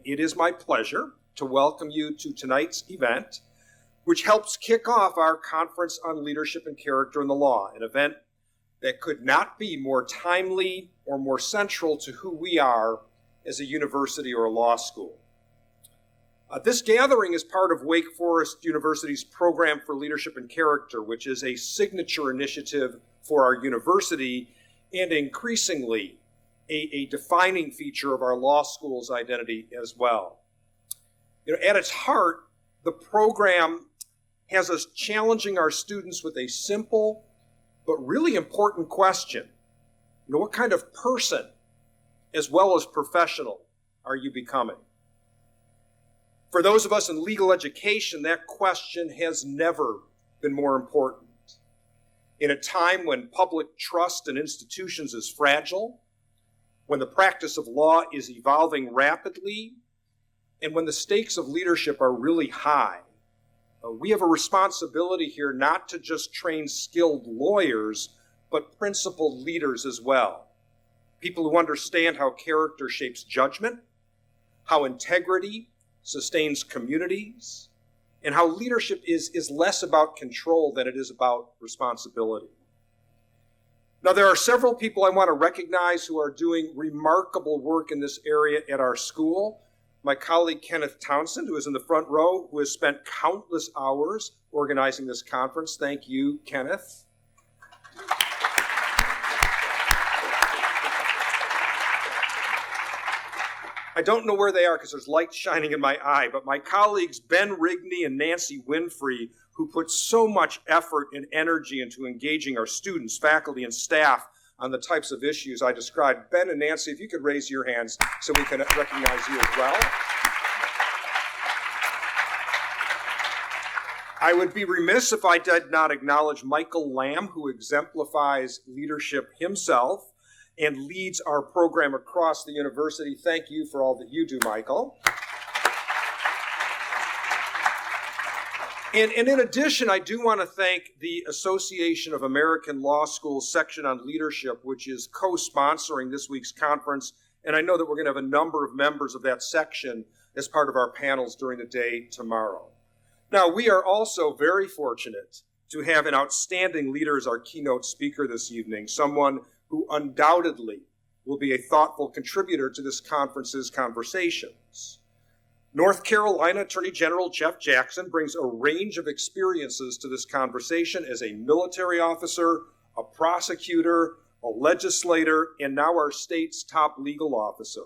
it is my pleasure to welcome you to tonight's event, which helps kick off our Conference on Leadership and Character in the Law, an event that could not be more timely or more central to who we are as a university or a law school. This gathering is part of Wake Forest University's Program for Leadership and Character, which is a signature initiative for our university and increasingly a defining feature of our law school's identity as well. At its heart, the program has us challenging our students with a simple but really important question. What kind of person, as well as professional, are you becoming? For those of us in legal education, that question has never been more important. In a time when public trust in institutions is fragile, when the practice of law is evolving rapidly, and when the stakes of leadership are really high, we have a responsibility here not to just train skilled lawyers, but principled leaders as well. People who understand how character shapes judgment, how integrity sustains communities, and how leadership is less about control than it is about responsibility. Now, there are several people I want to recognize who are doing remarkable work in this area at our school. My colleague Kenneth Townsend, who is in the front row, who has spent countless hours organizing this conference. Thank you, Kenneth. I don't know where they are because there's light shining in my eye, but my colleagues Ben Rigney and Nancy Winfrey, who put so much effort and energy into engaging our students, faculty, and staff on the types of issues I described. Ben and Nancy, if you could raise your hands so we can recognize you as well. I would be remiss if I did not acknowledge Michael Lamb, who exemplifies leadership himself and leads our program across the university. Thank you for all that you do, Michael. And in addition, I do want to thank the Association of American Law Schools section on leadership, which is co-sponsoring this week's conference. And I know that we're going to have a number of members of that section as part of our panels during the day tomorrow. Now, we are also very fortunate to have an outstanding leader as our keynote speaker this evening, someone who undoubtedly will be a thoughtful contributor to this conference's conversations. North Carolina Attorney General Jeff Jackson brings a range of experiences to this conversation as a military officer, a prosecutor, a legislator, and now our state's top legal officer.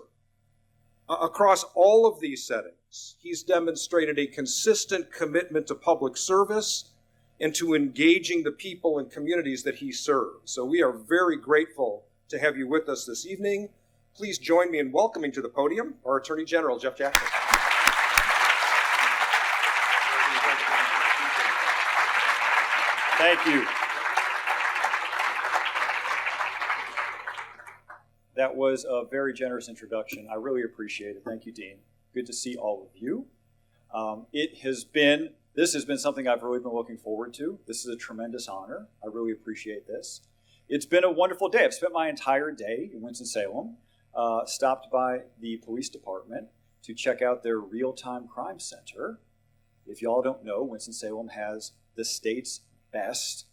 Across all of these settings, he's demonstrated a consistent commitment to public service and to engaging the people and communities that he serves. So we are very grateful to have you with us this evening. Please join me in welcoming to the podium our Attorney General, Jeff Jackson. Thank you. That was a very generous introduction. I really appreciate it. Thank you, Dean. Good to see all of you. This has been something I've really been looking forward to. This is a tremendous honor. I really appreciate this. It's been a wonderful day. I've spent my entire day in Winston-Salem, stopped by the police department to check out their real-time crime center. If y'all don't know, Winston-Salem has the state's best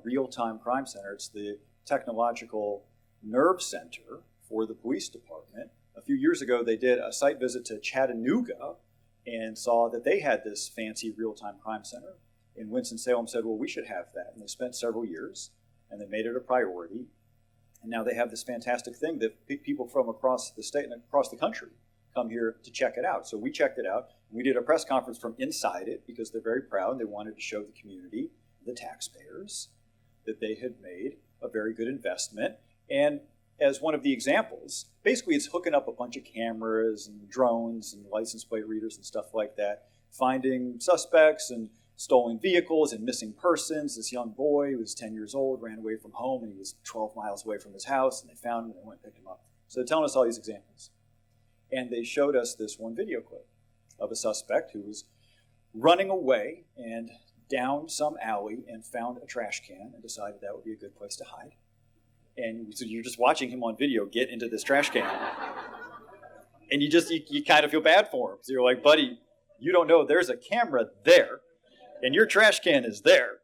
real-time crime center. It's the technological nerve center for the police department. A few years ago, they did a site visit to Chattanooga and saw that they had this fancy real-time crime center. And Winston-Salem said, well, we should have that. And they spent several years, and they made it a priority. And now they have this fantastic thing that people from across the state and across the country come here to check it out. So we checked it out. We did a press conference from inside it because they're very proud and they wanted to show the community, the taxpayers, that they had made a very good investment. And as one of the examples, basically it's hooking up a bunch of cameras and drones and license plate readers and stuff like that, finding suspects and stolen vehicles and missing persons. This young boy who was 10 years old ran away from home and he was 12 miles away from his house, and they found him and they went and picked him up. So they're telling us all these examples. And they showed us this one video clip of a suspect who was running away and down some alley and found a trash can and decided that would be a good place to hide. And so you're just watching him on video get into this trash can. And you kind of feel bad for him. So you're like, buddy, you don't know there's a camera there, and your trash can is there.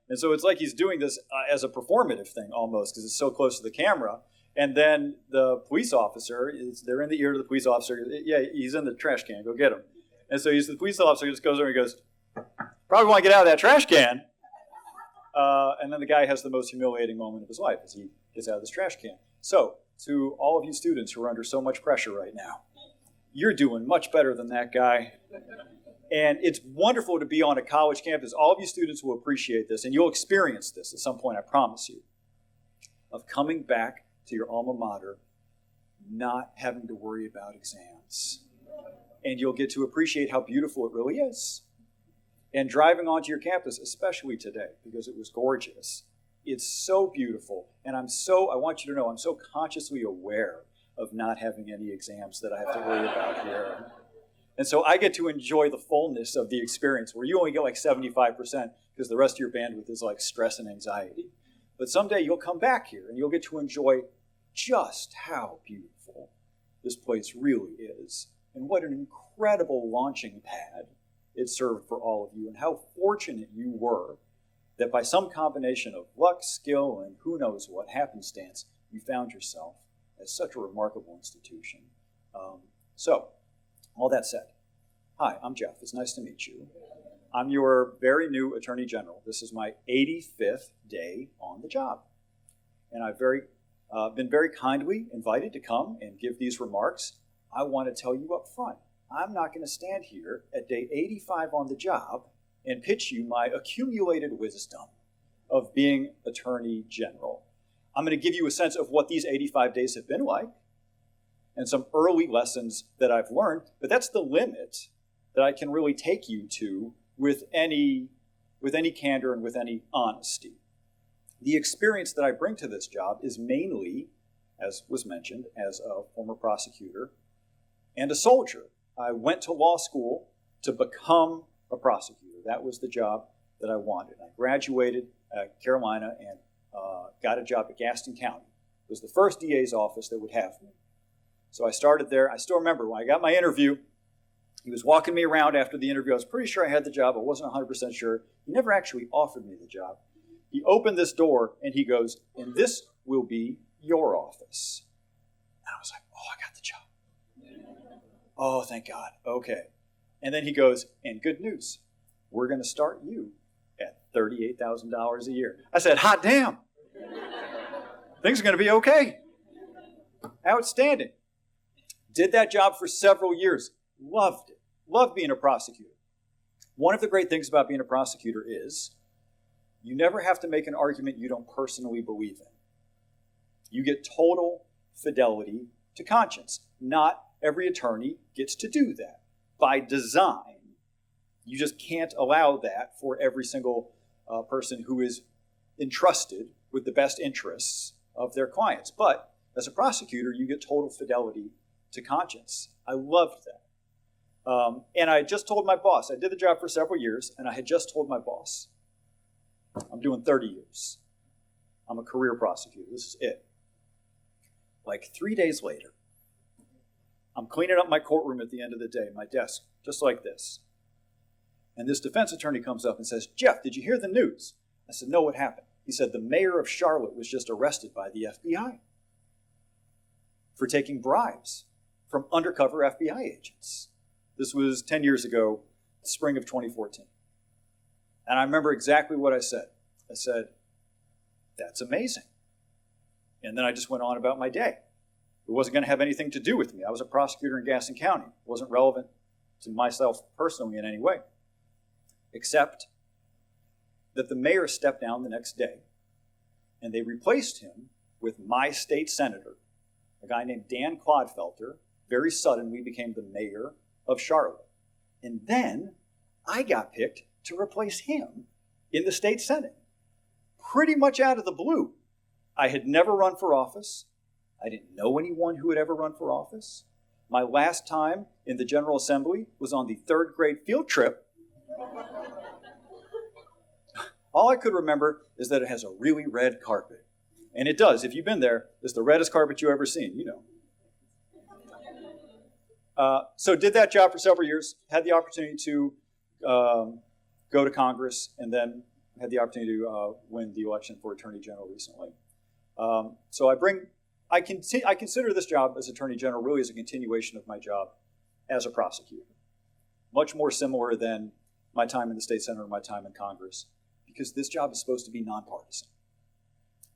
And so it's like he's doing this as a performative thing almost, because it's so close to the camera. And then the police officer, they're in the ear to the police officer. Yeah, he's in the trash can. Go get him. And so the police officer just goes over and goes, probably want to get out of that trash can. And then the guy has the most humiliating moment of his life as he gets out of this trash can. So to all of you students who are under so much pressure right now, you're doing much better than that guy. And it's wonderful to be on a college campus. All of you students will appreciate this, and you'll experience this at some point, I promise you, of coming back to your alma mater, not having to worry about exams. And you'll get to appreciate how beautiful it really is. And driving onto your campus, especially today, because it was gorgeous, it's so beautiful. And I want you to know, I'm so consciously aware of not having any exams that I have to worry about here. And so I get to enjoy the fullness of the experience where you only get like 75% because the rest of your bandwidth is like stress and anxiety. But someday you'll come back here and you'll get to enjoy just how beautiful this place really is. And what an incredible launching pad it served for all of you, and how fortunate you were that by some combination of luck, skill, and who knows what happenstance, you found yourself at such a remarkable institution. So, all that said, hi, I'm Jeff. It's nice to meet you. I'm your very new Attorney General. This is my 85th day on the job. And I've been very kindly invited to come and give these remarks. I want to tell you up front, I'm not going to stand here at day 85 on the job and pitch you my accumulated wisdom of being Attorney General. I'm going to give you a sense of what these 85 days have been like and some early lessons that I've learned, but that's the limit that I can really take you to with any candor and with any honesty. The experience that I bring to this job is mainly, as was mentioned, as a former prosecutor and a soldier. I went to law school to become a prosecutor. That was the job that I wanted. I graduated at Carolina and got a job at Gaston County. It was the first DA's office that would have me. So I started there. I still remember when I got my interview, he was walking me around after the interview. I was pretty sure I had the job. I wasn't 100% sure. He never actually offered me the job. He opened this door and he goes, and this will be your office. And I was like, oh, I got the job. Oh, thank God. Okay. And then he goes, and good news, we're going to start you at $38,000 a year. I said, hot damn. Things are going to be okay. Outstanding. Did that job for several years. Loved it. Loved being a prosecutor. One of the great things about being a prosecutor is you never have to make an argument you don't personally believe in. You get total fidelity to conscience. Not every attorney gets to do that. By design, you just can't allow that for every single person who is entrusted with the best interests of their clients. But as a prosecutor, you get total fidelity to conscience. I loved that. And I just told my boss, I did the job for several years, and I had just told my boss, I'm doing 30 years. I'm a career prosecutor. This is it. Like 3 days later, I'm cleaning up my courtroom at the end of the day, my desk, just like this. And this defense attorney comes up and says, Jeff, did you hear the news? I said, no, what happened? He said, the mayor of Charlotte was just arrested by the FBI for taking bribes from undercover FBI agents. This was 10 years ago, spring of 2014. And I remember exactly what I said. I said, that's amazing. And then I just went on about my day. It wasn't going to have anything to do with me. I was a prosecutor in Gaston County. It wasn't relevant to myself personally in any way, except that the mayor stepped down the next day, and they replaced him with my state senator, a guy named Dan Clodfelter, very suddenly became the mayor of Charlotte. And then I got picked to replace him in the state senate, pretty much out of the blue. I had never run for office. I didn't know anyone who had ever run for office. My last time in the General Assembly was on the third grade field trip. All I could remember is that it has a really red carpet. And it does. If you've been there, it's the reddest carpet you've ever seen, you know. So did that job for several years, had the opportunity to go to Congress, and then had the opportunity to win the election for Attorney General recently. So I consider this job as Attorney General really as a continuation of my job as a prosecutor. Much more similar than my time in the State Senate or my time in Congress, because this job is supposed to be nonpartisan.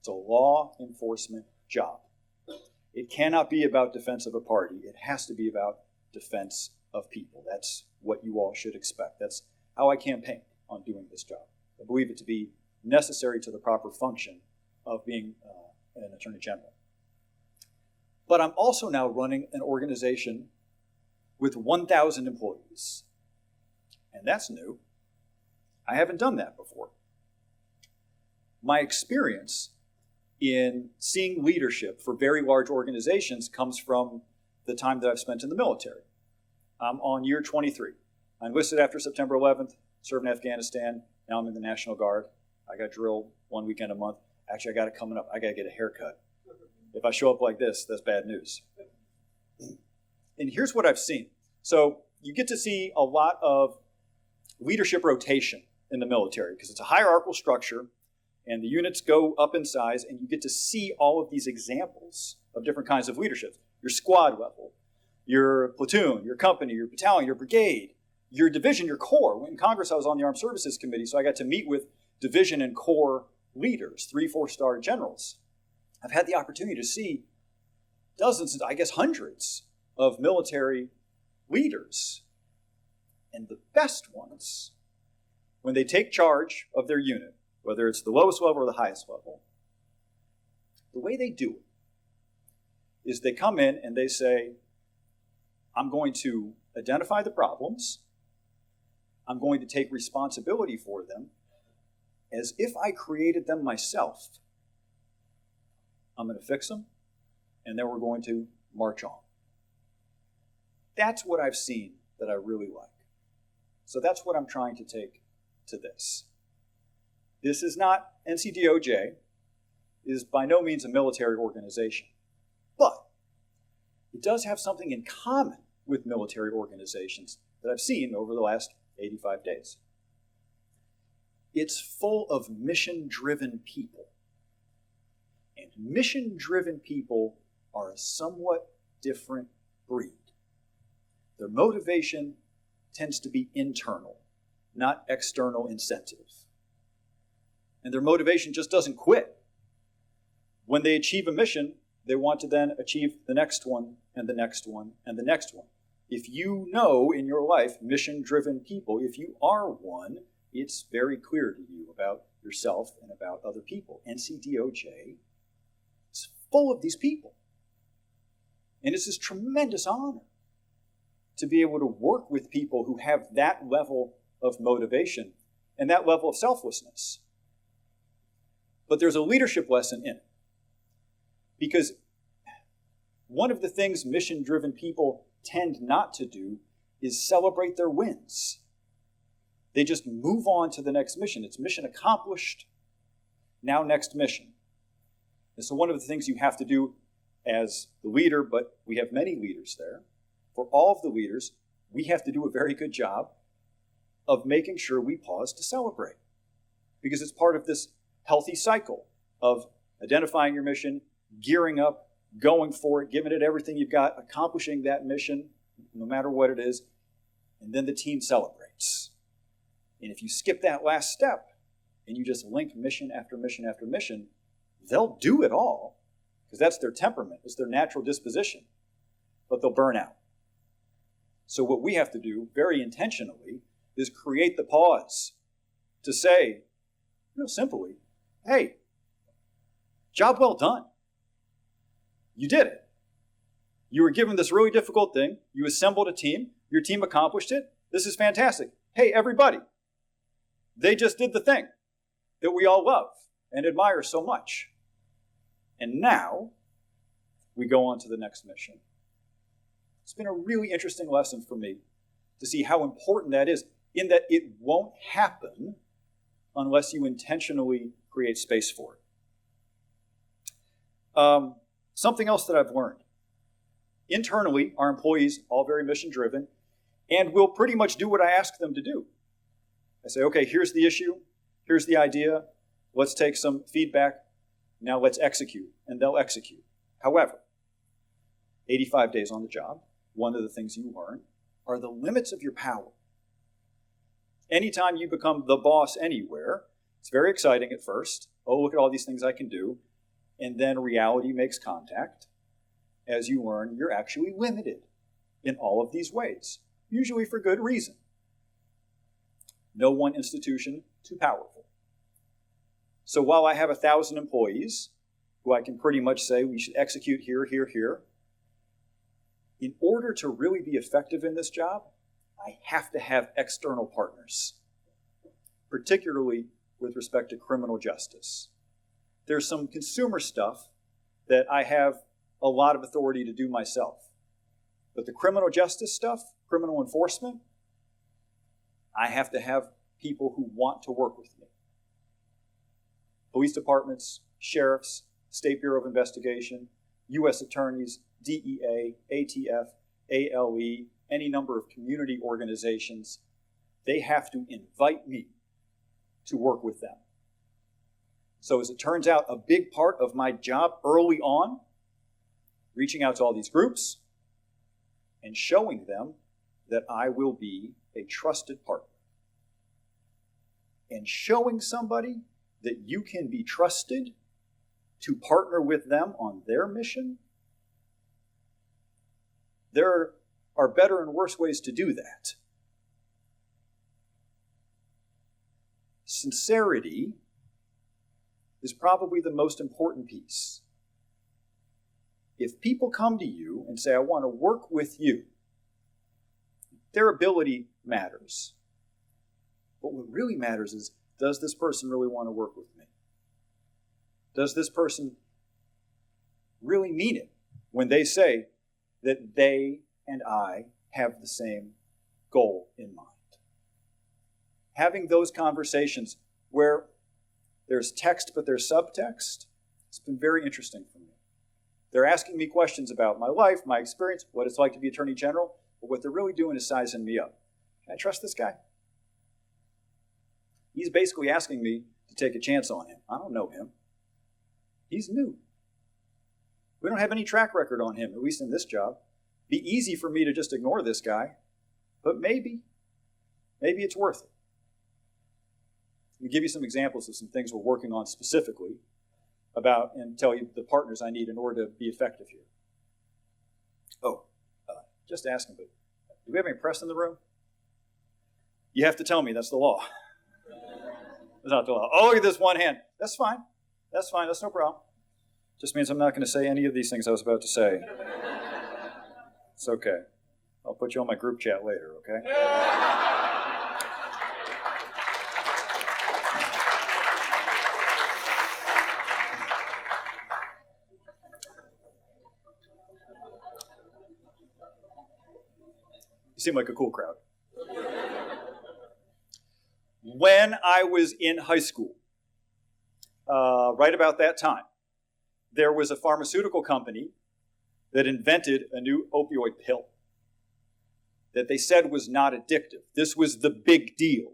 It's a law enforcement job. It cannot be about defense of a party. It has to be about defense of people. That's what you all should expect. That's how I campaign on doing this job. I believe it to be necessary to the proper function of being an Attorney General. But I'm also now running an organization with 1,000 employees. And that's new. I haven't done that before. My experience in seeing leadership for very large organizations comes from the time that I've spent in the military. I'm on year 23. I enlisted after September 11th, served in Afghanistan. Now I'm in the National Guard. I got drilled one weekend a month. Actually, I got it coming up. I got to get a haircut. If I show up like this, that's bad news. And here's what I've seen. So you get to see a lot of leadership rotation in the military because it's a hierarchical structure and the units go up in size, and you get to see all of these examples of different kinds of leadership. Your squad level, your platoon, your company, your battalion, your brigade, your division, your corps. In Congress, I was on the Armed Services Committee, so I got to meet with division and corps leaders, 3- and 4-star generals. I've had the opportunity to see dozens, I guess hundreds, of military leaders. And the best ones, when they take charge of their unit, whether it's the lowest level or the highest level, the way they do it is they come in and they say, I'm going to identify the problems. I'm going to take responsibility for them as if I created them myself. I'm going to fix them, and then we're going to march on. That's what I've seen that I really like. So that's what I'm trying to take to this. This is not NCDOJ. It is by no means a military organization. But it does have something in common with military organizations that I've seen over the last 85 days. It's full of mission-driven people. And mission-driven people are a somewhat different breed. Their motivation tends to be internal, not external incentive. And their motivation just doesn't quit. When they achieve a mission, they want to then achieve the next one, and the next one, and the next one. If you know in your life mission-driven people, if you are one, it's very clear to you about yourself and about other people. NCDOJ is full of these people. And it's this tremendous honor to be able to work with people who have that level of motivation and that level of selflessness. But there's a leadership lesson in it. Because one of the things mission-driven people tend not to do is celebrate their wins. They just move on to the next mission. It's mission accomplished, now next mission. And so one of the things you have to do as the leader, but we have many leaders there, for all of the leaders, we have to do a very good job of making sure we pause to celebrate. Because it's part of this healthy cycle of identifying your mission, gearing up, going for it, giving it everything you've got, accomplishing that mission, no matter what it is, and then the team celebrates. And if you skip that last step and you just link mission after mission after mission, they'll do it all because that's their temperament, it's their natural disposition, but they'll burn out. So what we have to do very intentionally is create the pause to say, real simply, hey, job well done. You did it. You were given this really difficult thing. You assembled a team. Your team accomplished it. This is fantastic. Hey, everybody. They just did the thing that we all love and admire so much. And now we go on to the next mission. It's been a really interesting lesson for me to see how important that is, in that it won't happen unless you intentionally create space for it. Something else that I've learned Internally, our employees, all very mission-driven, and will pretty much do what I ask them to do. I say, okay, here's the issue, here's the idea, let's take some feedback, now let's execute, and they'll execute. However, 85 days on the job, one of the things you learn are the limits of your power. Anytime you become the boss anywhere, it's very exciting at first. Oh, look at all these things I can do. And then reality makes contact. As you learn, you're actually limited in all of these ways, usually for good reason. No one institution too powerful. So while I have 1,000 employees, who I can pretty much say we should execute here, here, here, in order to really be effective in this job, I have to have external partners, particularly with respect to criminal justice. There's some consumer stuff that I have a lot of authority to do myself. But the criminal justice stuff, criminal enforcement, I have to have people who want to work with me. Police departments, sheriffs, State Bureau of Investigation, U.S. attorneys, DEA, ATF, ALE, any number of community organizations, they have to invite me to work with them. So as it turns out, a big part of my job early on, reaching out to all these groups and showing them that I will be a trusted partner. And showing somebody that you can be trusted to partner with them on their mission, there are better and worse ways to do that. Sincerity is probably the most important piece. If people come to you and say, I want to work with you, their ability matters. But what really matters is, does this person really want to work with me? Does this person really mean it when they say that they and I have the same goal in mind? Having those conversations where there's text but there's subtext, it's been very interesting for me. They're asking me questions about my life, my experience, what it's like to be Attorney General, but what they're really doing is sizing me up. Can I trust this guy? He's basically asking me to take a chance on him. I don't know him. He's new. We don't have any track record on him, at least in this job. Be easy for me to just ignore this guy, but maybe it's worth it. Let me give you some examples of some things we're working on specifically about and tell you the partners I need in order to be effective here. Just asking, but do we have any press in the room? You have to tell me, that's the law. That's not the law. Oh, look at this one hand. That's fine. That's fine. That's no problem. Just means I'm not going to say any of these things I was about to say. It's okay. I'll put you on my group chat later, okay? You seem like a cool crowd. When I was in high school, right about that time, there was a pharmaceutical company that invented a new opioid pill that they said was not addictive. This was the big deal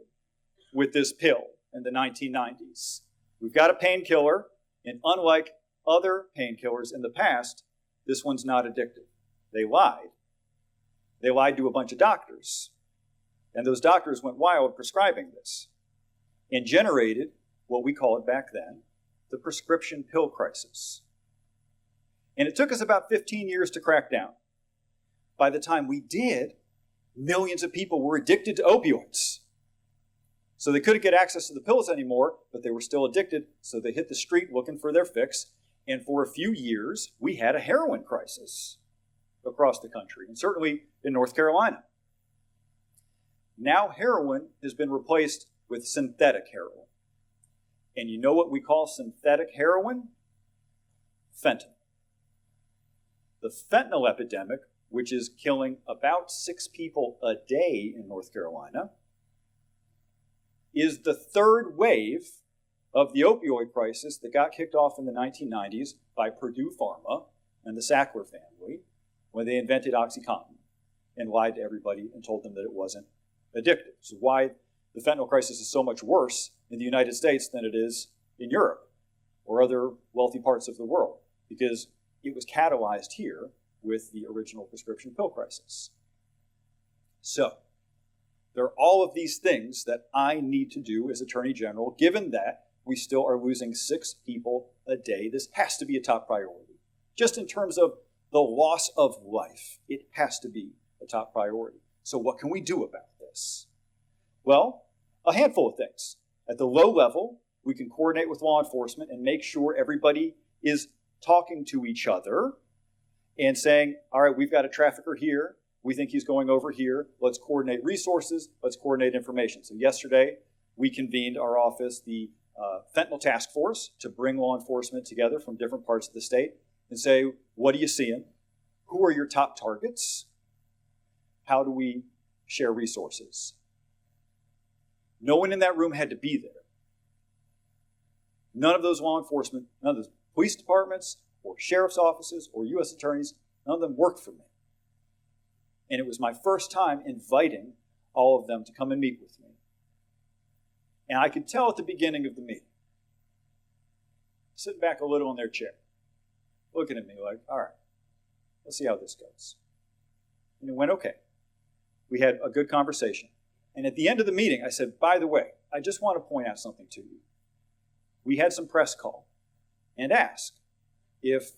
with this pill in the 1990s. We've got a painkiller, and unlike other painkillers in the past, this one's not addictive. They lied. They lied to a bunch of doctors. And those doctors went wild prescribing this and generated what we called back then the prescription pill crisis. And it took us about 15 years to crack down. By the time we did, millions of people were addicted to opioids. So they couldn't get access to the pills anymore, but they were still addicted, so they hit the street looking for their fix. And for a few years, we had a heroin crisis across the country, and certainly in North Carolina. Now heroin has been replaced with synthetic heroin. And you know what we call synthetic heroin? Fentanyl. The fentanyl epidemic, which is killing about 6 people a day in North Carolina, is the third wave of the opioid crisis that got kicked off in the 1990s by Purdue Pharma and the Sackler family, when they invented OxyContin and lied to everybody and told them that it wasn't addictive. So why the fentanyl crisis is so much worse in the United States than it is in Europe or other wealthy parts of the world, because it was catalyzed here with the original prescription pill crisis. So there are all of these things that I need to do as Attorney General, given that we still are losing 6 people a day. This has to be a top priority. Just in terms of the loss of life, it has to be a top priority. So what can we do about this? Well, a handful of things. At the low level, we can coordinate with law enforcement and make sure everybody is talking to each other and saying, all right, we've got a trafficker here. We think he's going over here. Let's coordinate resources. Let's coordinate information. So yesterday, we convened our office, the fentanyl task force, to bring law enforcement together from different parts of the state and say, what are you seeing? Who are your top targets? How do we share resources? No one in that room had to be there. None of those law enforcement, none of those police departments or sheriff's offices or U.S. attorneys, none of them worked for me. And it was my first time inviting all of them to come and meet with me. And I could tell at the beginning of the meeting, sitting back a little in their chair, looking at me like, all right, let's see how this goes. And it went okay. We had a good conversation. And at the end of the meeting, I said, by the way, I just want to point out something to you. We had some press call and ask if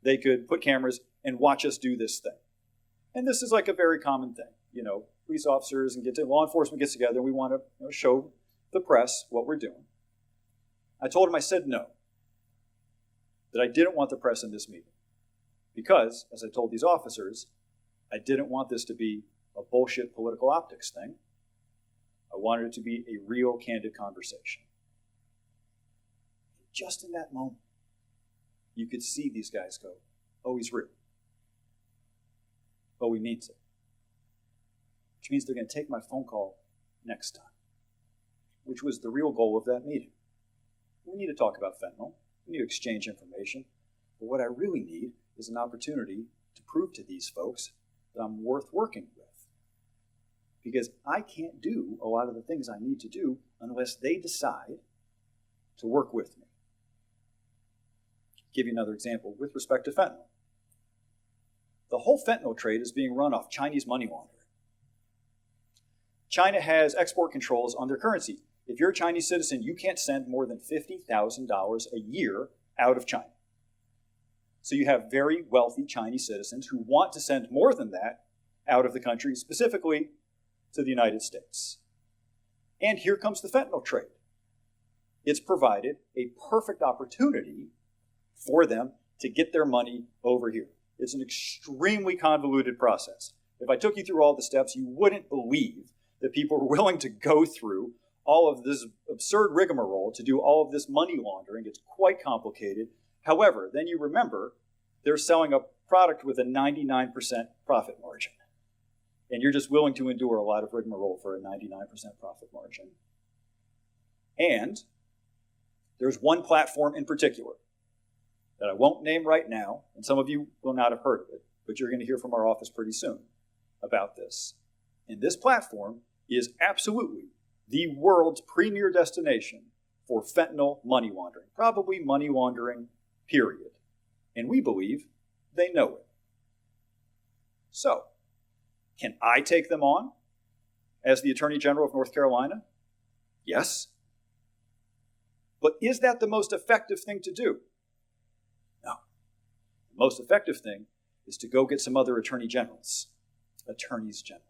they could put cameras and watch us do this thing. And this is like a very common thing. You know, police officers and law enforcement gets together and we want to show the press what we're doing. I told him, I said no, that I didn't want the press in this meeting. Because, as I told these officers, I didn't want this to be a bullshit political optics thing. I wanted it to be a real, candid conversation. Just in that moment, you could see these guys go, oh, he's real. Oh, he means it. Which means they're going to take my phone call next time, which was the real goal of that meeting. We need to talk about fentanyl. We need to exchange information. But what I really need is an opportunity to prove to these folks that I'm worth working with. Because I can't do a lot of the things I need to do unless they decide to work with me. I'll give you another example with respect to fentanyl. The whole fentanyl trade is being run off Chinese money laundering. China has export controls on their currency. If you're a Chinese citizen, you can't send more than $50,000 a year out of China. So you have very wealthy Chinese citizens who want to send more than that out of the country, specifically to the United States. And here comes the fentanyl trade. It's provided a perfect opportunity for them to get their money over here. It's an extremely convoluted process. If I took you through all the steps, you wouldn't believe that people are willing to go through all of this absurd rigmarole to do all of this money laundering. It's quite complicated. However, then you remember they're selling a product with a 99% profit margin. And you're just willing to endure a lot of rigmarole for a 99% profit margin. And there's one platform in particular that I won't name right now, and some of you will not have heard of it, but you're going to hear from our office pretty soon about this. And this platform is absolutely the world's premier destination for fentanyl money laundering, probably money laundering, period. And we believe they know it. So, can I take them on as the Attorney General of North Carolina? Yes. But is that the most effective thing to do? No. The most effective thing is to go get some other attorney generals. Attorneys General.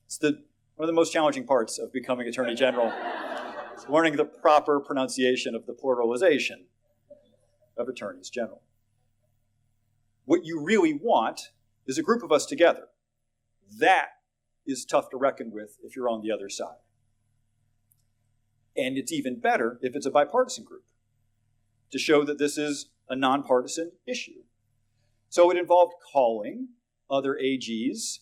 It's one of the most challenging parts of becoming Attorney General. It's learning the proper pronunciation of the pluralization of Attorneys General. What you really want is a group of us together. That is tough to reckon with if you're on the other side. And it's even better if it's a bipartisan group to show that this is a nonpartisan issue. So it involved calling other AGs,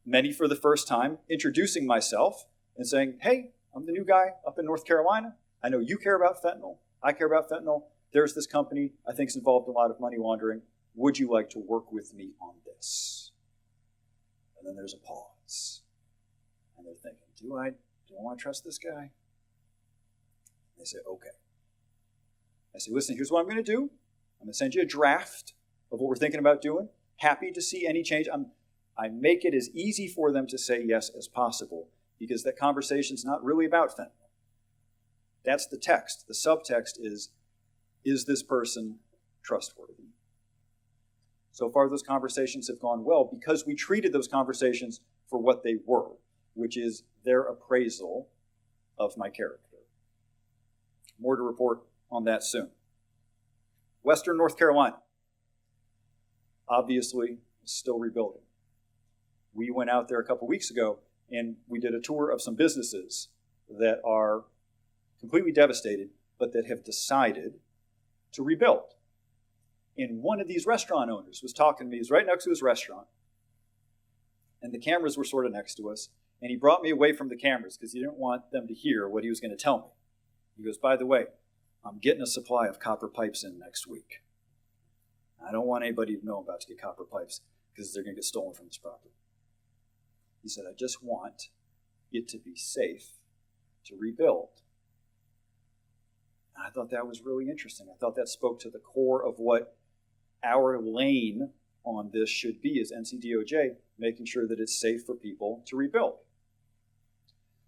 many for the first time, introducing myself and saying, hey, I'm the new guy up in North Carolina. I know you care about fentanyl. I care about fentanyl. There's this company I think is involved in a lot of money laundering. would you like to work with me on this? And then there's a pause. And they're thinking, do I want to trust this guy? They say, okay. I say, listen, here's what I'm going to do. I'm going to send you a draft of what we're thinking about doing. Happy to see any change. I make it as easy for them to say yes as possible, because that conversation's not really about fentanyl. That's the text. The subtext is this person trustworthy? So far, those conversations have gone well because we treated those conversations for what they were, which is their appraisal of my character. More to report on that soon. Western North Carolina, obviously, still rebuilding. We went out there a couple weeks ago and we did a tour of some businesses that are completely devastated, but that have decided to rebuild. And one of these restaurant owners was talking to me. He was right next to his restaurant. And the cameras were sort of next to us. And he brought me away from the cameras because he didn't want them to hear what he was going to tell me. He goes, by the way, I'm getting a supply of copper pipes in next week. I don't want anybody to know I'm about to get copper pipes because they're going to get stolen from this property. He said, I just want it to be safe to rebuild. And I thought that was really interesting. I thought that spoke to the core of what our lane on this should be as NCDOJ, making sure that it's safe for people to rebuild.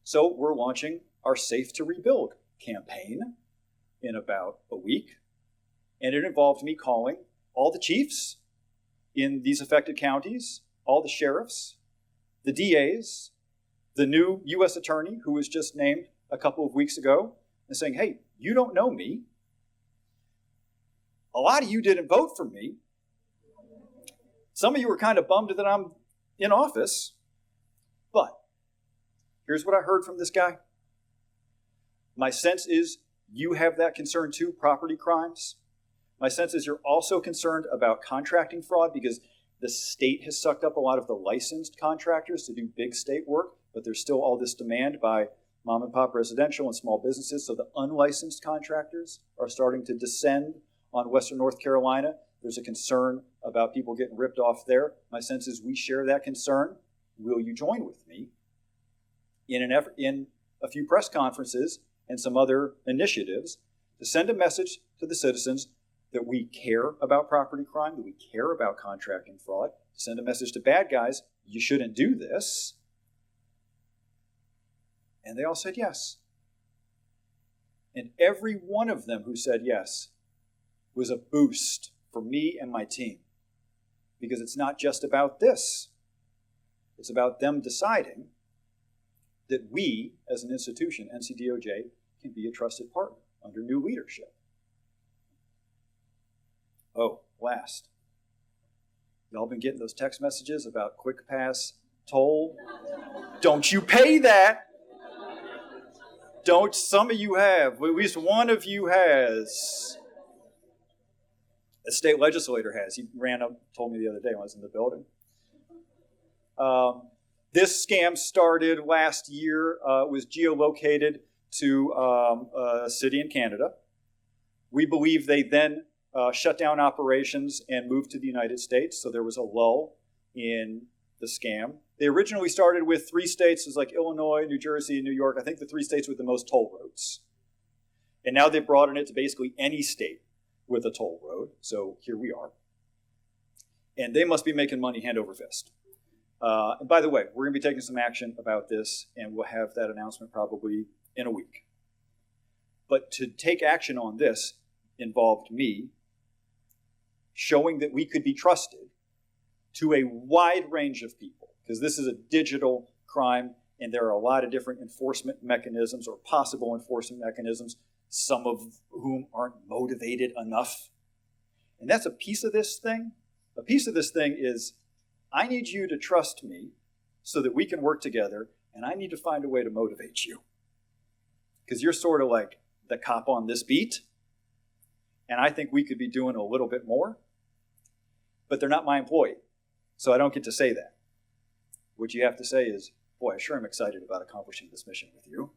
So we're launching our Safe to Rebuild campaign in about a week. And it involved me calling all the chiefs in these affected counties, all the sheriffs, the DAs, the new U.S. attorney who was just named a couple of weeks ago, and saying, hey, you don't know me. A lot of you didn't vote for me. Some of you were kind of bummed that I'm in office. But here's what I heard from this guy. My sense is you have that concern too, property crimes. My sense is you're also concerned about contracting fraud because the state has sucked up a lot of the licensed contractors to do big state work, but there's still all this demand by mom and pop residential and small businesses. So the unlicensed contractors are starting to descend on Western North Carolina. There's a concern about people getting ripped off there. My sense is we share that concern. Will you join with me in an effort, in a few press conferences and some other initiatives to send a message to the citizens that we care about property crime, that we care about contracting fraud, to send a message to bad guys, you shouldn't do this. And they all said yes. And every one of them who said yes was a boost for me and my team. Because it's not just about this. It's about them deciding that we, as an institution, NCDOJ, can be a trusted partner under new leadership. Oh, last. Y'all been getting those text messages about quick pass toll? Don't you pay that? Don't, some of you have, at least one of you has. A state legislator has. He ran up, told me the other day when I was in the building. This scam started last year, was geolocated to a city in Canada. We believe they then shut down operations and moved to the United States, so there was a lull in the scam. They originally started with 3 states, it was like Illinois, New Jersey, and New York. I think the 3 states with the most toll roads. And now they've broadened it to basically any state with a toll road, so here we are. And they must be making money hand over fist. And by the way, we're going to be taking some action about this, and we'll have that announcement probably in a week. But to take action on this involved me showing that we could be trusted to a wide range of people, because this is a digital crime, and there are a lot of different enforcement mechanisms or possible enforcement mechanisms, some of whom aren't motivated enough. And that's a piece of this thing. A piece of this thing is, I need you to trust me so that we can work together, and I need to find a way to motivate you. Because you're sort of like the cop on this beat, and I think we could be doing a little bit more, but they're not my employee, so I don't get to say that. What you have to say is, boy, I sure am excited about accomplishing this mission with you,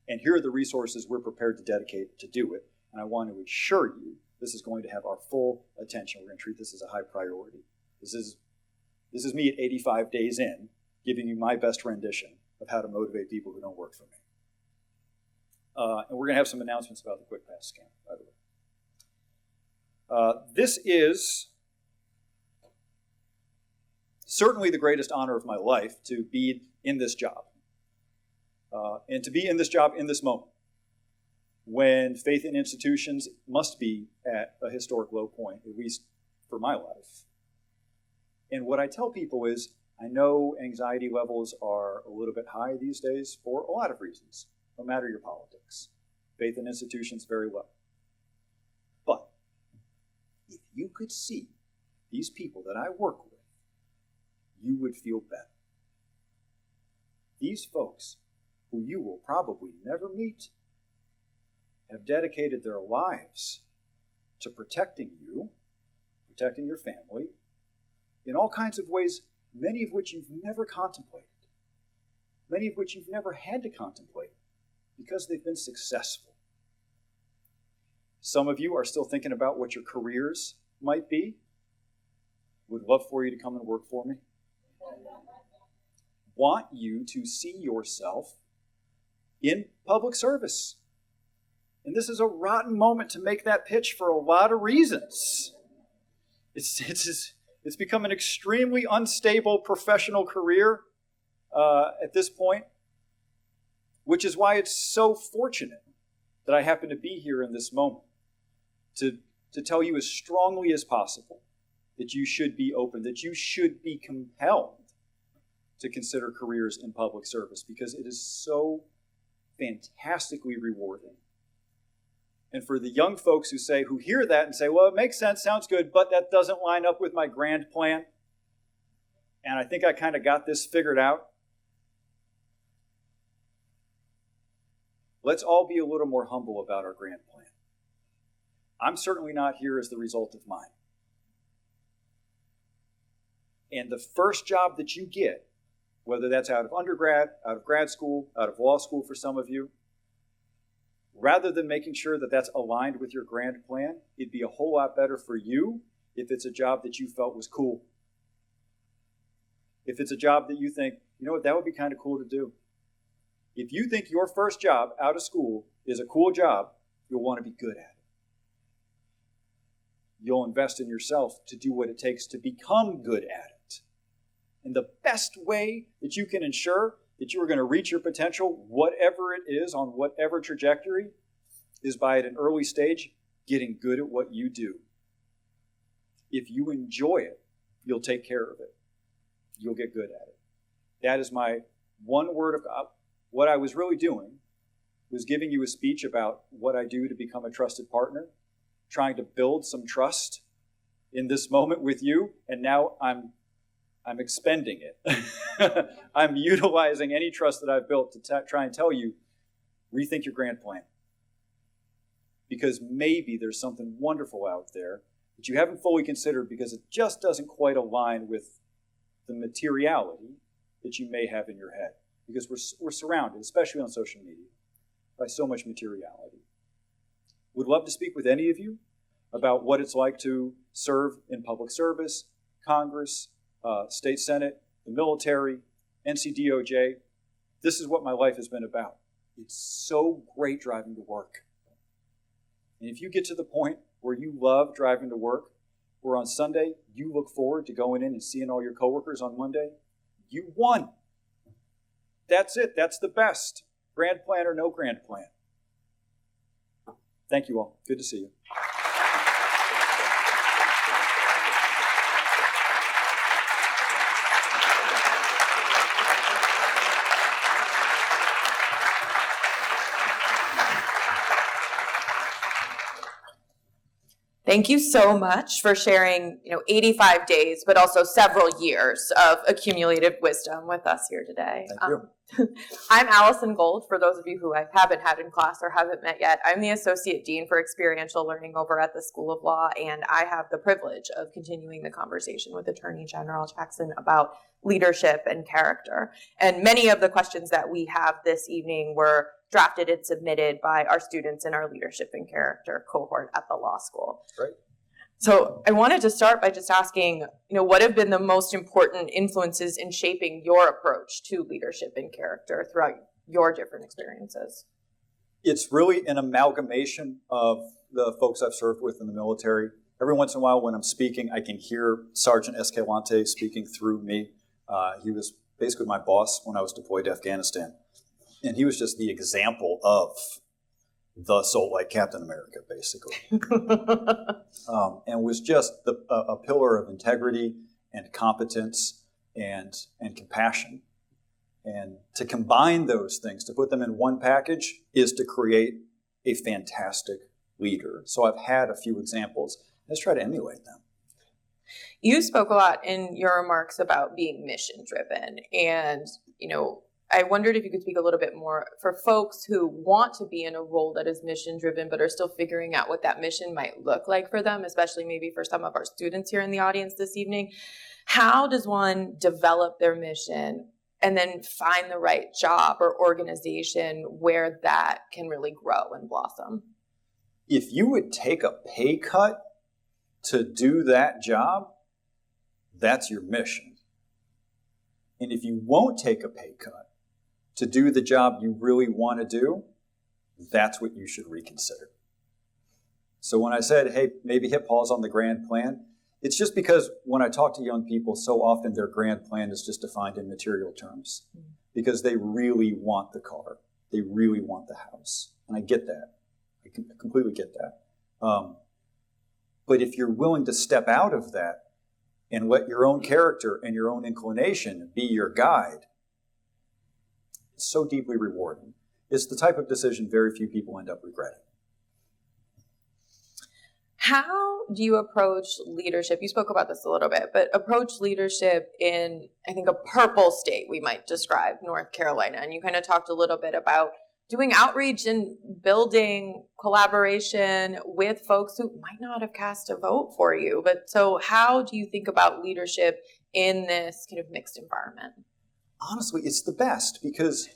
and here are the resources we're prepared to dedicate to do it, and I want to assure you This is going to have our full attention. We're going to treat this as a high priority. This is me at 85 days in, giving you my best rendition of how to motivate people who don't work for me. And we're going to have some announcements about the Quick Pass scam, by the way. This is certainly the greatest honor of my life, to be in this job. And to be in this job in this moment, when faith in institutions must be at a historic low point, at least for my life. And what I tell people is, I know anxiety levels are a little bit high these days for a lot of reasons, no matter your politics. Faith in institutions very low. But if you could see these people that I work with, you would feel better. These folks, who you will probably never meet, have dedicated their lives to protecting you, protecting your family, in all kinds of ways, many of which you've never contemplated, many of which you've never had to contemplate, because they've been successful. Some of you are still thinking about what your careers might be. Would love for you to come and work for me. Want you to see yourself in public service. And this is a rotten moment to make that pitch for a lot of reasons. It's become an extremely unstable professional career at this point, which is why it's so fortunate that I happen to be here in this moment to tell you as strongly as possible that you should be open, that you should be compelled to consider careers in public service, because it is so fantastically rewarding. And for the young folks who hear that and say, well, it makes sense, sounds good, but that doesn't line up with my grand plan, and I think I kind of got this figured out. Let's all be a little more humble about our grand plan. I'm certainly not here as the result of mine. And the first job that you get, whether that's out of undergrad, out of grad school, out of law school for some of you, rather than making sure that that's aligned with your grand plan, it'd be a whole lot better for you if it's a job that you felt was cool. If it's a job that you think, you know what, that would be kind of cool to do. If you think your first job out of school is a cool job, you'll want to be good at it. You'll invest in yourself to do what it takes to become good at it. And the best way that you can ensure that you are going to reach your potential, whatever it is, on whatever trajectory, is by at an early stage getting good at what you do. If you enjoy it, you'll take care of it. You'll get good at it. That is my one word of what I was really doing, was giving you a speech about what I do to become a trusted partner, trying to build some trust in this moment with you, and now I'm expending it. I'm utilizing any trust that I've built to try and tell you, rethink your grand plan. Because maybe there's something wonderful out there that you haven't fully considered, because it just doesn't quite align with the materiality that you may have in your head. Because we're surrounded, especially on social media, by so much materiality. Would love to speak with any of you about what it's like to serve in public service, Congress, state senate, the military, NCDOJ. This is what my life has been about. It's so great driving to work. And if you get to the point where you love driving to work, where on Sunday you look forward to going in and seeing all your coworkers on Monday, you won. That's it. That's the best. Grand plan or no grand plan. Thank you all. Good to see you. Thank you so much for sharing, 85 days, but also several years of accumulated wisdom with us here today. Thank you. I'm Allison Gold, for those of you who I haven't had in class or haven't met yet. I'm the Associate Dean for Experiential Learning over at the School of Law, and I have the privilege of continuing the conversation with Attorney General Jackson about leadership and character. And many of the questions that we have this evening were drafted and submitted by our students in our leadership and character cohort at the law school. Great. So I wanted to start by just asking, what have been the most important influences in shaping your approach to leadership and character throughout your different experiences? It's really an amalgamation of the folks I've served with in the military. Every once in a while when I'm speaking, I can hear Sergeant Escalante speaking through me. He was basically my boss when I was deployed to Afghanistan. And he was just the example of the soul like Captain America, basically. And was just a pillar of integrity and competence and compassion. And to combine those things, to put them in one package, is to create a fantastic leader. So I've had a few examples. Let's try to emulate them. You spoke a lot in your remarks about being mission driven. And, I wondered if you could speak a little bit more for folks who want to be in a role that is mission driven, but are still figuring out what that mission might look like for them, especially maybe for some of our students here in the audience this evening. How does one develop their mission and then find the right job or organization where that can really grow and blossom? If you would take a pay cut to do that job, that's your mission. And if you won't take a pay cut to do the job you really want to do, that's what you should reconsider. So when I said, hey, maybe hit pause on the grand plan, it's just because when I talk to young people, so often their grand plan is just defined in material terms because they really want the car. They really want the house. And I get that. I completely get that. But if you're willing to step out of that and let your own character and your own inclination be your guide, it's so deeply rewarding. It's the type of decision very few people end up regretting. How do you approach leadership? You spoke about this a little bit, but approach leadership in, I think, a purple state, we might describe North Carolina. And you kind of talked a little bit about doing outreach and building collaboration with folks who might not have cast a vote for you. But so how do you think about leadership in this kind of mixed environment? Honestly, it's the best because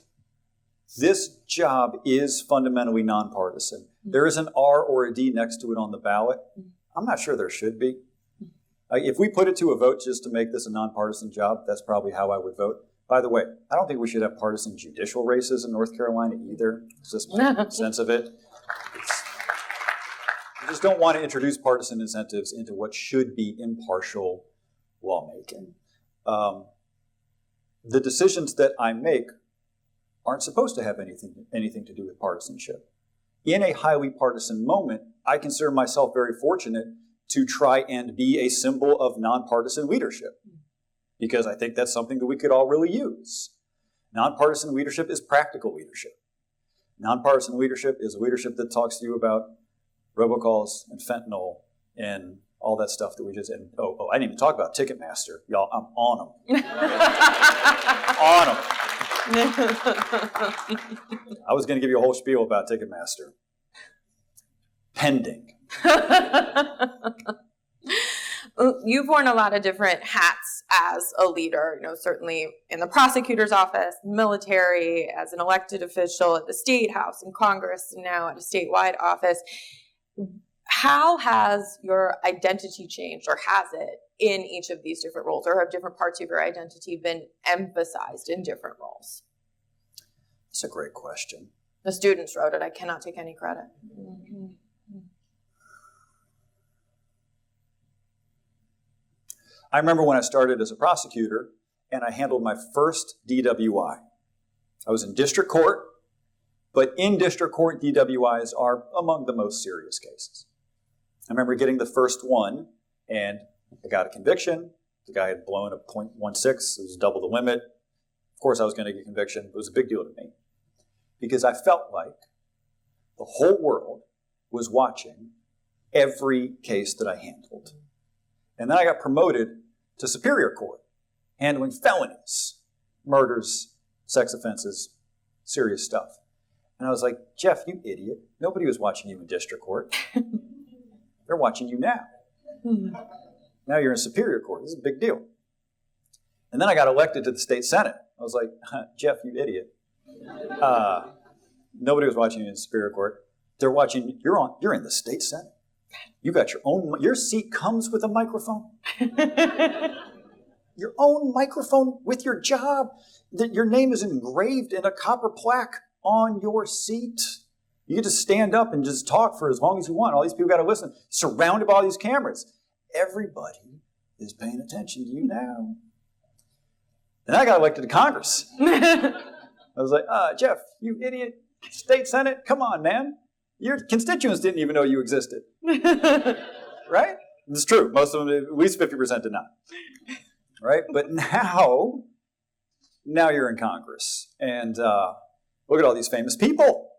this job is fundamentally nonpartisan. There is an R or a D next to it on the ballot. I'm not sure there should be. If we put it to a vote just to make this a nonpartisan job, that's probably how I would vote. By the way, I don't think we should have partisan judicial races in North Carolina either. It's just my sense of it. I just don't want to introduce partisan incentives into what should be impartial lawmaking. The decisions that I make aren't supposed to have anything to do with partisanship. In a highly partisan moment, I consider myself very fortunate to try and be a symbol of nonpartisan leadership, because I think that's something that we could all really use. Nonpartisan leadership is practical leadership. Nonpartisan leadership is leadership that talks to you about robocalls and fentanyl and all that stuff that we just, and I didn't even talk about Ticketmaster. Y'all, I'm on them. On them. I was going to give you a whole spiel about Ticketmaster. Pending. You've worn a lot of different hats as a leader, certainly in the prosecutor's office, military, as an elected official at the state house and Congress, and now at a statewide office. How has your identity changed, or has it, in each of these different roles, or have different parts of your identity been emphasized in different roles? That's a great question. The students wrote it. I cannot take any credit. Mm-hmm. I remember when I started as a prosecutor and I handled my first DWI. I was in district court, but in district court, DWIs are among the most serious cases. I remember getting the first one and I got a conviction. The guy had blown a .16. It was double the limit. Of course, I was going to get conviction. It was a big deal to me because I felt like the whole world was watching every case that I handled. And then I got promoted to Superior Court, handling felonies, murders, sex offenses, serious stuff. And I was like, Jeff, you idiot. Nobody was watching you in district court. They're watching you now. Now you're in Superior Court. This is a big deal. And then I got elected to the state Senate. I was like, Jeff, you idiot. Nobody was watching you in Superior Court. They're watching, you're in the state Senate. You got your seat comes with a microphone. Your own microphone with your job. Your name is engraved in a copper plaque on your seat. You get to stand up and just talk for as long as you want. All these people got to listen, surrounded by all these cameras. Everybody is paying attention to you now. And I got elected to Congress. I was like, Jeff, you idiot, state Senate, come on, man. Your constituents didn't even know you existed. Right? It's true. Most of them, at least 50% did not. Right? But now you're in Congress. And look at all these famous people.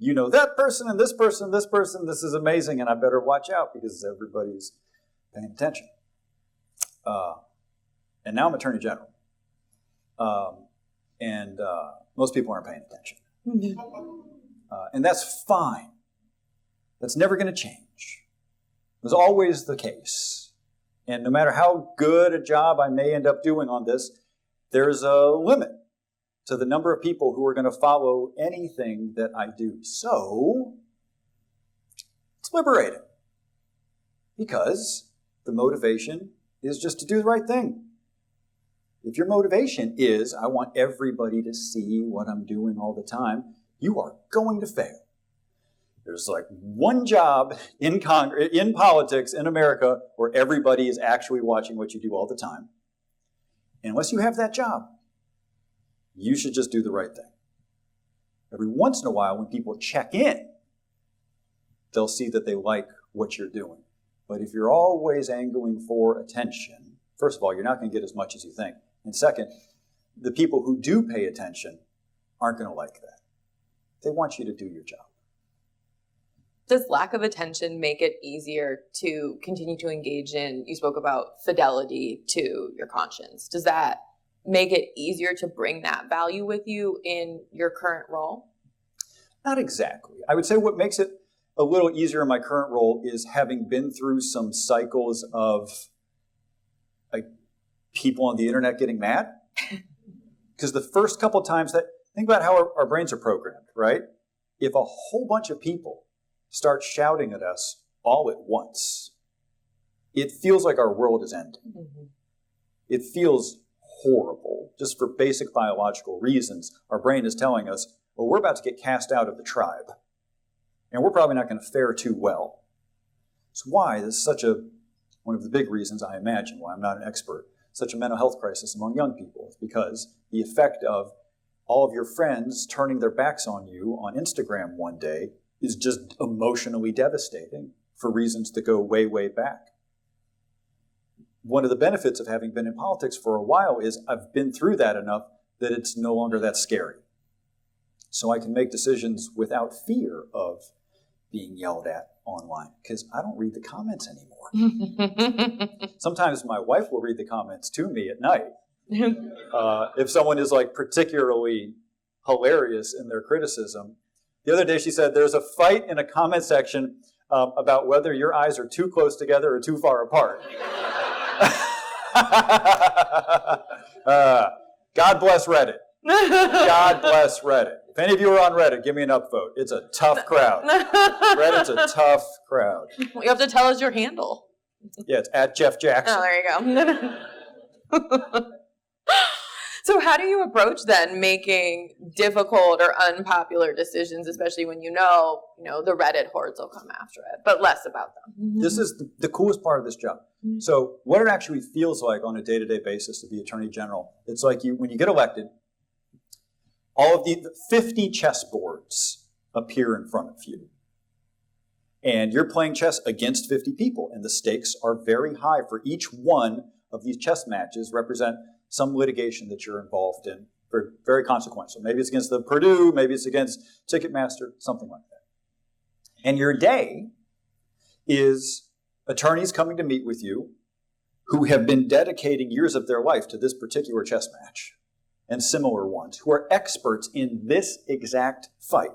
You know that person and this person, this person. This is amazing, and I better watch out because everybody's paying attention. And now I'm Attorney General. And most people aren't paying attention. And that's fine. That's never going to change. It was always the case. And no matter how good a job I may end up doing on this, there's a limit to the number of people who are going to follow anything that I do. So, it's liberating. Because the motivation is just to do the right thing. If your motivation is, I want everybody to see what I'm doing all the time, you are going to fail. There's like one job in politics in America where everybody is actually watching what you do all the time. And unless you have that job, you should just do the right thing. Every once in a while, when people check in, they'll see that they like what you're doing. But if you're always angling for attention, first of all, you're not going to get as much as you think. And second, the people who do pay attention aren't going to like that. They want you to do your job. Does lack of attention make it easier to continue to engage in, you spoke about fidelity to your conscience. Does that make it easier to bring that value with you in your current role? Not exactly. I would say what makes it a little easier in my current role is having been through some cycles of like people on the internet getting mad. Because the first couple times think about how our brains are programmed, right? If a whole bunch of people start shouting at us all at once, it feels like our world is ending. Mm-hmm. It feels horrible. Just for basic biological reasons, our brain is telling us, well, we're about to get cast out of the tribe. And we're probably not going to fare too well. So why this is one of the big reasons, I imagine, why I'm not an expert, such a mental health crisis among young people is because the effect of all of your friends turning their backs on you on Instagram one day is just emotionally devastating for reasons that go way, way back. One of the benefits of having been in politics for a while is I've been through that enough that it's no longer that scary. So I can make decisions without fear of being yelled at online because I don't read the comments anymore. Sometimes my wife will read the comments to me at night. If someone is like particularly hilarious in their criticism. The other day she said, there's a fight in a comment section about whether your eyes are too close together or too far apart. God bless Reddit. God bless Reddit. If any of you are on Reddit, give me an upvote. It's a tough crowd. Reddit's a tough crowd. You have to tell us your handle. Yeah, it's at Jeff Jackson. Oh, there you go. So how do you approach then making difficult or unpopular decisions, especially when you know the Reddit hordes will come after it, but less about them? This is the coolest part of this job. So what it actually feels like on a day-to-day basis to be Attorney General, it's like when you get elected, all of the 50 chessboards appear in front of you. And you're playing chess against 50 people, and the stakes are very high for each one of these chess matches represent some litigation that you're involved in, very, very consequential. Maybe it's against the Purdue, maybe it's against Ticketmaster, something like that. And your day is attorneys coming to meet with you who have been dedicating years of their life to this particular chess match and similar ones, who are experts in this exact fight.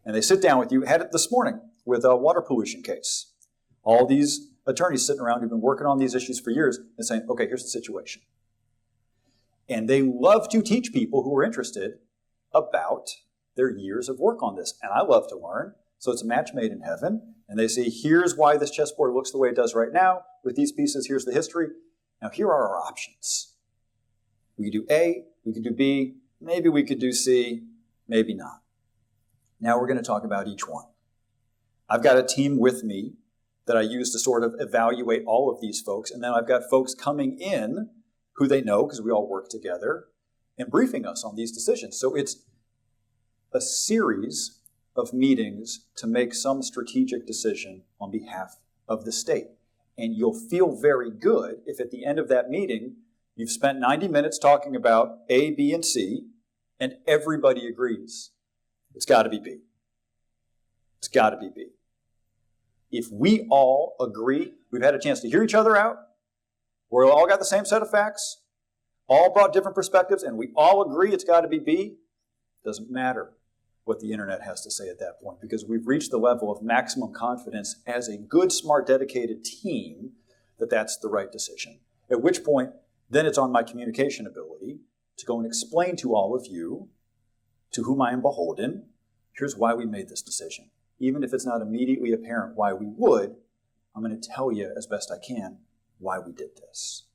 And they sit down with you, had it this morning with a water pollution case. All these attorneys sitting around who've been working on these issues for years and saying, okay, here's the situation. And they love to teach people who are interested about their years of work on this. And I love to learn. So it's a match made in heaven. And they say, here's why this chessboard looks the way it does right now. With these pieces, here's the history. Now, here are our options. We could do A, we could do B, maybe we could do C, maybe not. Now we're going to talk about each one. I've got a team with me that I use to sort of evaluate all of these folks. And then I've got folks coming in who they know because we all work together and briefing us on these decisions. So it's a series of meetings to make some strategic decision on behalf of the state. And you'll feel very good if at the end of that meeting, you've spent 90 minutes talking about A, B, and C, and everybody agrees. It's got to be B. It's got to be B. If we all agree, we've had a chance to hear each other out, we're all got the same set of facts, all brought different perspectives, and we all agree it's got to be B, doesn't matter what the internet has to say at that point, because we've reached the level of maximum confidence as a good, smart, dedicated team that that's the right decision. At which point, then it's on my communication ability to go and explain to all of you, to whom I am beholden, here's why we made this decision. Even if it's not immediately apparent why we would, I'm going to tell you as best I can why we did this.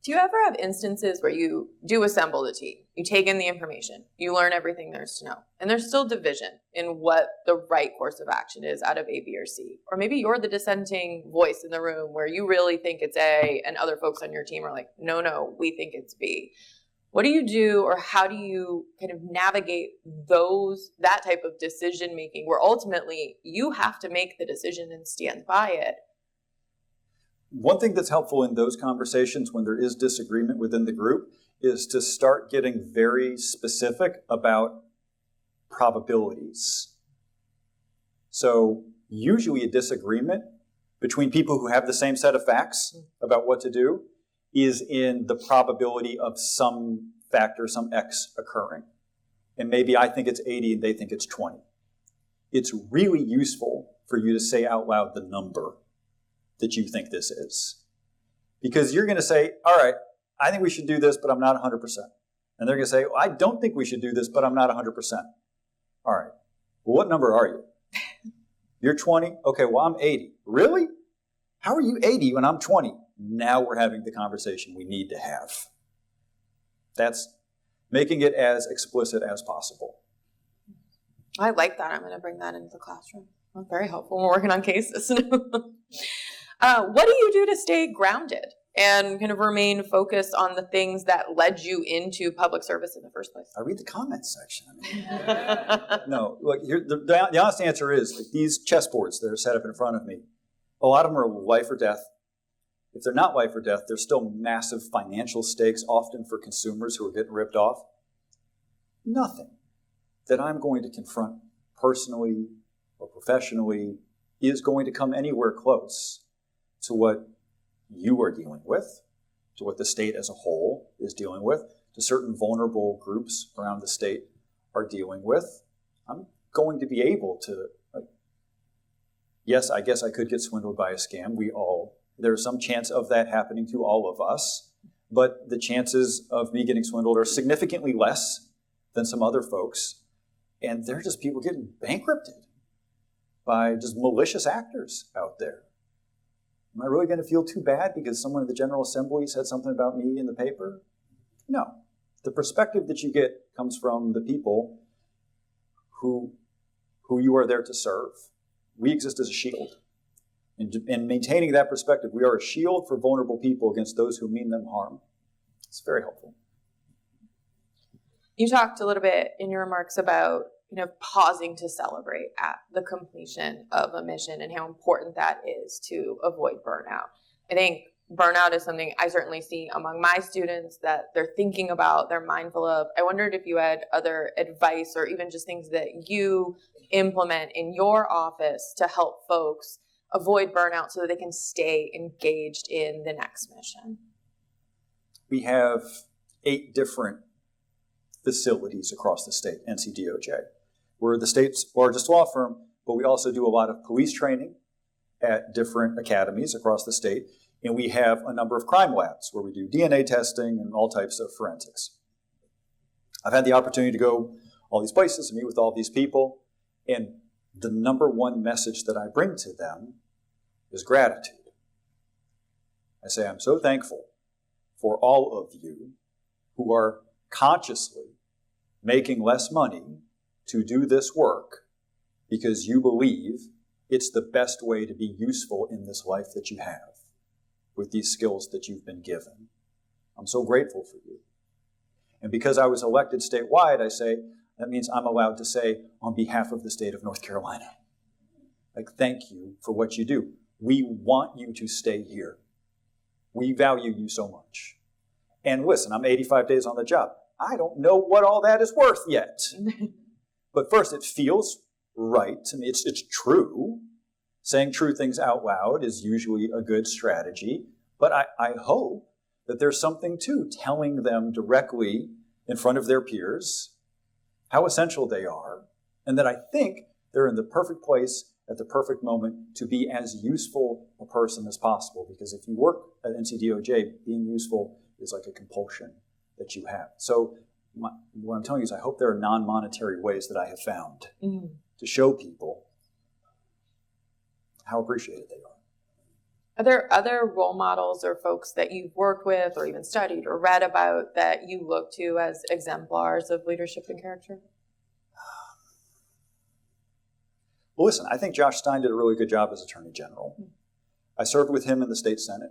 Do you ever have instances where you do assemble the team, you take in the information, you learn everything there's to know, and there's still division in what the right course of action is out of A, B, or C? Or maybe you're the dissenting voice in the room where you really think it's A and other folks on your team are like, no, we think it's B. What do you do, or how do you kind of navigate that type of decision making where ultimately you have to make the decision and stand by it? One thing that's helpful in those conversations when there is disagreement within the group is to start getting very specific about probabilities. So usually a disagreement between people who have the same set of facts about what to do is in the probability of some factor, some X occurring. And maybe I think it's 80 and they think it's 20. It's really useful for you to say out loud the number that you think this is. Because you're going to say, all right, I think we should do this, but I'm not 100%. And they're going to say, well, I don't think we should do this, but I'm not 100%. All right, well, what number are you? You're 20? Okay, well, I'm 80. Really? How are you 80 when I'm 20? Now we're having the conversation we need to have. That's making it as explicit as possible. I like that. I'm going to bring that into the classroom. That's very helpful when we're working on cases. What do you do to stay grounded and kind of remain focused on the things that led you into public service in the first place? I read the comments section. No, look, here, the honest answer is like, these chessboards that are set up in front of me, a lot of them are life or death. If they're not life or death, there's still massive financial stakes, often for consumers who are getting ripped off. Nothing that I'm going to confront personally or professionally is going to come anywhere close to what you are dealing with, to what the state as a whole is dealing with, to certain vulnerable groups around the state are dealing with. I'm going to be able to, yes, I guess I could get swindled by a scam. There's some chance of that happening to all of us, but the chances of me getting swindled are significantly less than some other folks, and they're just people getting bankrupted by just malicious actors out there. Am I really going to feel too bad because someone in the General Assembly said something about me in the paper? No. The perspective that you get comes from the people who you are there to serve. We exist as a shield. In maintaining that perspective, we are a shield for vulnerable people against those who mean them harm. It's very helpful. You talked a little bit in your remarks about pausing to celebrate at the completion of a mission and how important that is to avoid burnout. I think burnout is something I certainly see among my students that they're thinking about, they're mindful of. I wondered if you had other advice or even just things that you implement in your office to help folks avoid burnout so that they can stay engaged in the next mission. We have 8 different facilities across the state, NCDOJ. We're the state's largest law firm, but we also do a lot of police training at different academies across the state. And we have a number of crime labs where we do DNA testing and all types of forensics. I've had the opportunity to go all these places, I meet with all these people, and the number one message that I bring to them is gratitude. I say, I'm so thankful for all of you who are consciously making less money to do this work because you believe it's the best way to be useful in this life that you have with these skills that you've been given. I'm so grateful for you. And because I was elected statewide, I say, that means I'm allowed to say on behalf of the state of North Carolina, like, thank you for what you do. We want you to stay here. We value you so much. And listen, I'm 85 days on the job. I don't know what all that is worth yet. But first, it feels right to me. It's true. Saying true things out loud is usually a good strategy. But I hope that there's something to telling them directly in front of their peers how essential they are, and that I think they're in the perfect place at the perfect moment to be as useful a person as possible. Because if you work at NCDOJ, being useful is like a compulsion that you have. So what I'm telling you is I hope there are non-monetary ways that I have found to show people how appreciated they are. Are there other role models or folks that you've worked with or even studied or read about that you look to as exemplars of leadership and character? Well, listen, I think Josh Stein did a really good job as Attorney General. I served with him in the state Senate.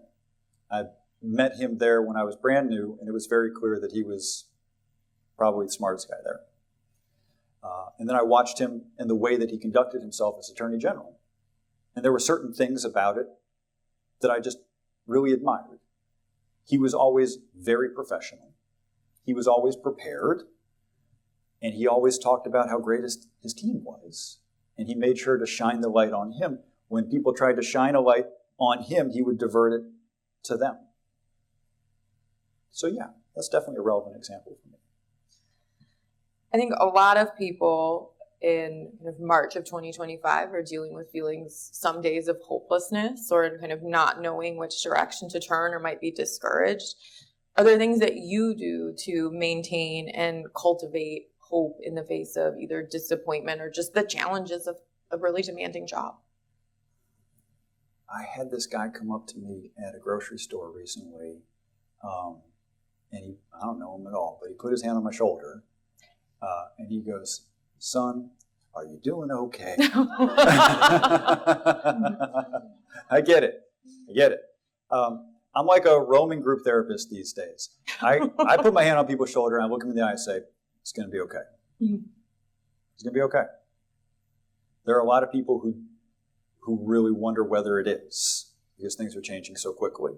I met him there when I was brand new, and it was very clear that he was probably the smartest guy there. And then I watched him and the way that he conducted himself as Attorney General. And there were certain things about it that I just really admired. He was always very professional. He was always prepared. And he always talked about how great his team was. And he made sure to shine the light on him. When people tried to shine a light on him, he would divert it to them. So yeah, that's definitely a relevant example for me. I think a lot of people in kind of March of 2025 are dealing with feelings, some days of hopelessness or kind of not knowing which direction to turn or might be discouraged. Are there things that you do to maintain and cultivate hope in the face of either disappointment or just the challenges of a really demanding job? I had this guy come up to me at a grocery store recently, and I don't know him at all, but he put his hand on my shoulder, and he goes, "Son, are you doing okay?" I get it. I'm like a roaming group therapist these days. I put my hand on people's shoulder, and I look them in the eye and say, it's going to be okay. It's going to be okay. There are a lot of people who really wonder whether it is, because things are changing so quickly.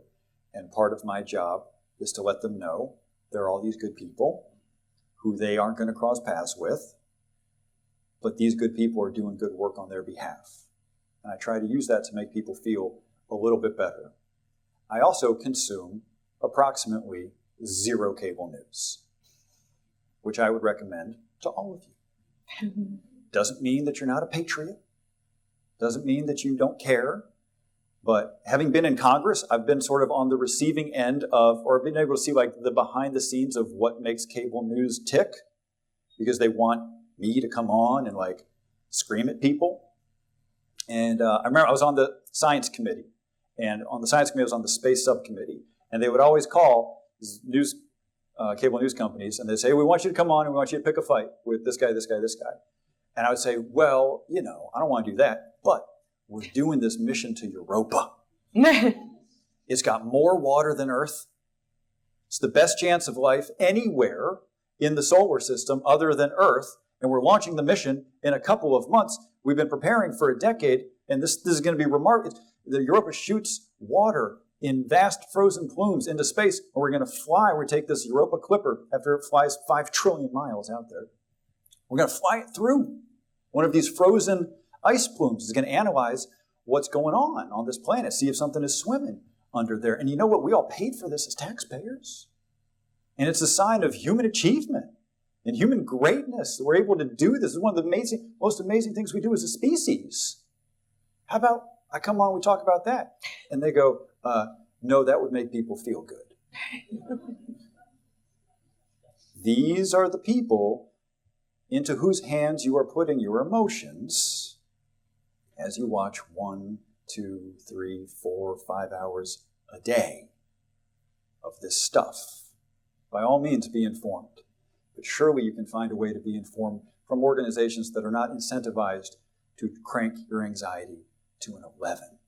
And part of my job is to let them know there are all these good people who they aren't going to cross paths with, but these good people are doing good work on their behalf. And I try to use that to make people feel a little bit better. I also consume approximately 0 cable news, which I would recommend to all of you. Doesn't mean that you're not a patriot. Doesn't mean that you don't care. But having been in Congress, I've been sort of on the receiving end of, or been able to see like the behind the scenes of what makes cable news tick, because they want me to come on and like scream at people. And I remember I was on the science committee, and on the science committee I was on the space subcommittee, and they would always call cable news companies, and they'd say, we want you to come on and we want you to pick a fight with this guy, this guy, this guy. And I would say, well, I don't want to do that, but we're doing this mission to Europa. It's got more water than Earth. It's the best chance of life anywhere in the solar system other than Earth, and we're launching the mission in a couple of months. We've been preparing for a decade, and this is going to be remarkable. The Europa shoots water in vast frozen plumes into space, and we're going to fly. We're going to take this Europa Clipper after it flies 5 trillion miles out there. We're going to fly it through one of these frozen ice plumes. It's going to analyze what's going on this planet, see if something is swimming under there. And you know what? We all paid for this as taxpayers. And it's a sign of human achievement and human greatness that we're able to do this. It's one of the most amazing things we do as a species. How about I come on, we talk about that. And they go, no, that would make people feel good. These are the people into whose hands you are putting your emotions as you watch 1, 2, 3, 4, 5 hours a day of this stuff. By all means, be informed. But surely you can find a way to be informed from organizations that are not incentivized to crank your anxiety to an 11.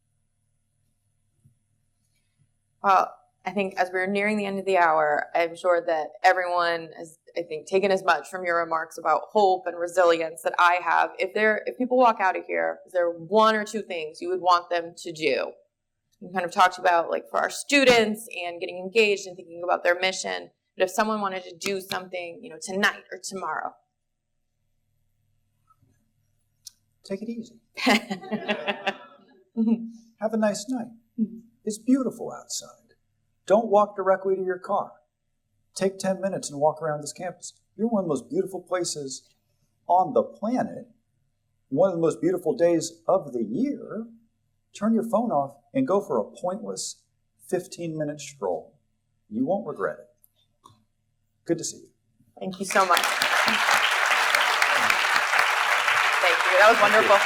Well, I think as we're nearing the end of the hour, I'm sure that everyone has, I think, taken as much from your remarks about hope and resilience that I have. If people walk out of here, is there 1 or 2 things you would want them to do? You kind of talked about, like, for our students and getting engaged and thinking about their mission. But if someone wanted to do something, tonight or tomorrow. Take it easy. Have a nice night. It's beautiful outside. Don't walk directly to your car. Take 10 minutes and walk around this campus. You're one of the most beautiful places on the planet. One of the most beautiful days of the year. Turn your phone off and go for a pointless 15-minute stroll. You won't regret it. Good to see you. Thank you so much. Thank you. That was wonderful.